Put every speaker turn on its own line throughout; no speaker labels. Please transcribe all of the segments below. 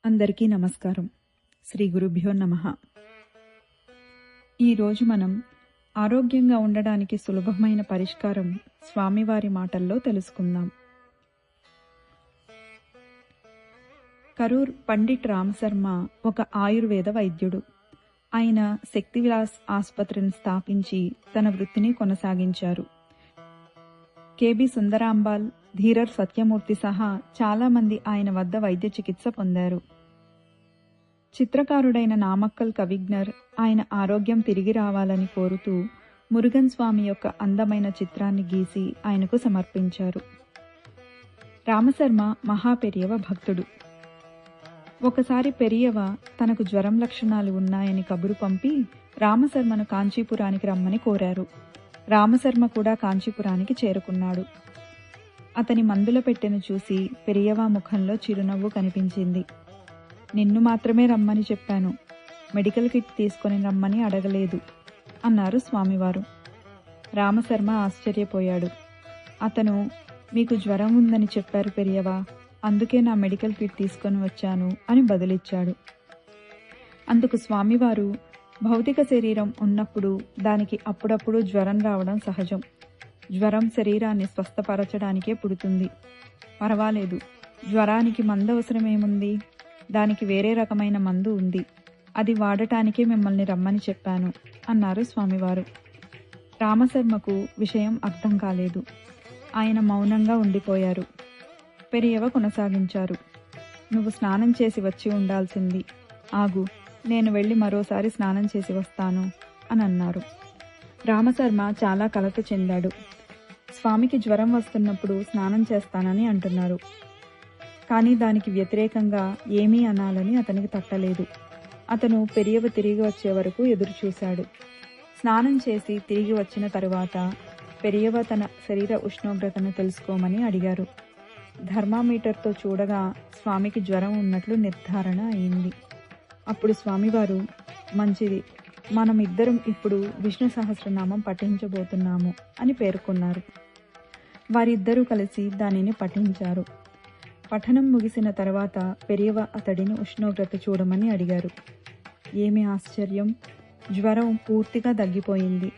అందరికీ నమస్కారం. శ్రీ గురుభ్యో నమః. ఈరోజు మనం ఆరోగ్యంగా ఉండడానికి సులభమైన పరిష్కారం స్వామివారి మాటల్లో తెలుసుకుందాం. కరూర్ పండిట్ రామశర్మ ఒక ఆయుర్వేద వైద్యుడు. ఆయన శక్తివిలాస్ ఆసుపత్రిని స్థాపించి తన వృత్తిని కొనసాగించారు. కెబి సుందరాంబాల్, ధీరర్ సత్యమూర్తి సహా చాలామంది ఆయన వద్ద వైద్య చికిత్స పొందారు. చిత్రకారుడైన నామక్కల్ కవిజ్ఞర్ ఆయన ఆరోగ్యం తిరిగి రావాలని కోరుతూ మురుగన్ స్వామి యొక్క అందమైన చిత్రాన్ని గీసి ఆయనకు సమర్పించారు. రామశర్మ మహాపెరియవ భక్తుడు. ఒకసారి పెరియవ తనకు జ్వరం లక్షణాలు ఉన్నాయని కబురు పంపి రామశర్మను కాంచీపురానికి రమ్మని కోరారు. రామశర్మ కూడా కాంచీపురానికి చేరుకున్నాడు. అతని మందుల పెట్టెను చూసి పెరియవ ముఖంలో చిరునవ్వు కనిపించింది. నిన్ను మాత్రమే రమ్మని చెప్పాను, మెడికల్ కిట్ తీసుకొని రమ్మని అడగలేదు అన్నారు స్వామివారు. రామశర్మ ఆశ్చర్యపోయాడు. అతను, మీకు జ్వరం ఉందని చెప్పారు పెరియవ, అందుకే నా మెడికల్ కిట్ తీసుకొని వచ్చాను అని బదులిచ్చాడు. అందుకు స్వామివారు, భౌతిక శరీరం ఉన్నప్పుడు దానికి అప్పుడప్పుడు జ్వరం రావడం సహజం. జ్వరం శరీరాన్ని స్వస్థపరచడానికే పుడుతుంది. పర్వాలేదు, జ్వరానికి మందు అవసరమేముంది? దానికి వేరే రకమైన మందు ఉంది, అది వాడటానికే మిమ్మల్ని రమ్మని చెప్పాను అన్నారు స్వామివారు. రామశర్మకు విషయం అర్థం కాలేదు. ఆయన మౌనంగా ఉండిపోయారు. పెరియవ కొనసాగించారు. నువ్వు స్నానం చేసి వచ్చి ఉండాల్సింది. ఆగు, నేను వెళ్ళి మరోసారి స్నానం చేసి వస్తాను అని అన్నారు. రామశర్మ చాలా కలత చెందాడు. స్వామికి జ్వరం వస్తున్నప్పుడు స్నానం చేస్తానని అంటున్నారు, కానీ దానికి వ్యతిరేకంగా ఏమీ అనాలని అతనికి తట్టలేదు. అతను పెరియవ తిరిగి వచ్చే వరకు ఎదురు చూశాడు. స్నానం చేసి తిరిగి వచ్చిన తరువాత పెరియవ తన శరీర ఉష్ణోగ్రతను తెలుసుకోమని అడిగారు. థర్మామీటర్తో చూడగా స్వామికి జ్వరం ఉన్నట్లు నిర్ధారణ అయింది. అప్పుడు స్వామివారు, మంచిది, మనం ఇద్దరం ఇప్పుడు విష్ణు సహస్రనామం పఠించబోతున్నాము అని పేర్కొన్నారు. వారిద్దరూ కలిసి దానిని పఠించారు. పఠనం ముగిసిన తర్వాత పెరియవ అతడిని ఉష్ణోగ్రత చూడమని అడిగారు. ఏమి ఆశ్చర్యం, జ్వరం పూర్తిగా తగ్గిపోయింది.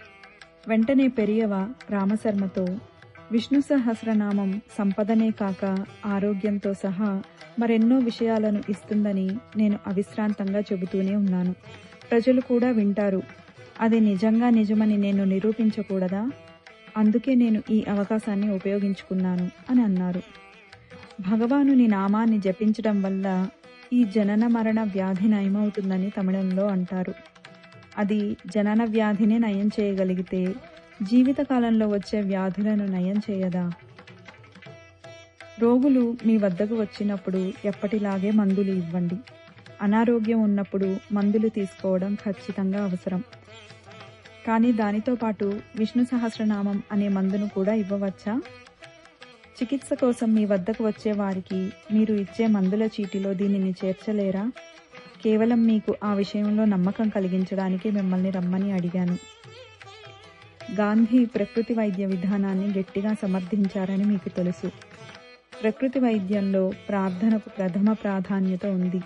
వెంటనే పెరియవ రామశర్మతో, విష్ణు సహస్రనామం సంపదనే కాక ఆరోగ్యంతో సహా మరెన్నో విషయాలను ఇస్తుందని నేను అవిశ్రాంతంగా చెబుతూనే ఉన్నాను. ప్రజలు కూడా వింటారు. అది నిజంగా నిజమని నేను నిరూపించకూడదా? అందుకే నేను ఈ అవకాశాన్ని ఉపయోగించుకున్నాను అని అన్నారు. భగవానుని నామాన్ని జపించడం వల్ల ఈ జనన మరణ వ్యాధి నయమవుతుందని తమిళంలో అంటారు. అది జనన వ్యాధిని నయం చేయగలిగితే జీవితకాలంలో వచ్చే వ్యాధులను నయం చేయదా? రోగులు మీ వద్దకు వచ్చినప్పుడు ఎప్పటిలాగే మందులు ఇవ్వండి. అనారోగ్యం ఉన్నప్పుడు మందులు తీసుకోవడం ఖచ్చితంగా అవసరం. కానీ దానితో పాటు విష్ణు సహస్రనామం అనే మందును కూడా ఇవ్వవచ్చా? చికిత్స కోసం మీ వద్దకు వచ్చే వారికి మీరు ఇచ్చే మందుల చీటిలో దీనిని చేర్చలేరా? కేవలం మీకు ఆ విషయంలో నమ్మకం కలిగించడానికి మిమ్మల్ని రమ్మని అడిగాను. గాంధీ ప్రకృతి వైద్య విధానాన్ని గట్టిగా సమర్థించారని మీకు తెలుసు. ప్రకృతి వైద్యంలో ప్రార్థనకు ప్రథమ ప్రాధాన్యత ఉంది.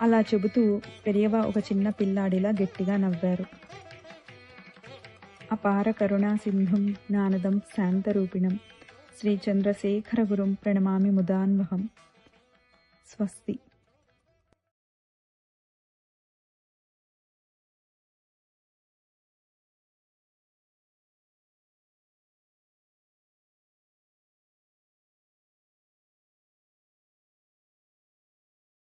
అలా చెబుతూ పెరియవ ఒక చిన్న పిల్లాడిలా గట్టిగా నవ్వారు. అపార కరుణా సింధుం జ్ఞానదం శాంతరూపిణం శ్రీ చంద్రశేఖర గురుం ప్రణమామి ముదాన్వహం. స్వస్తి.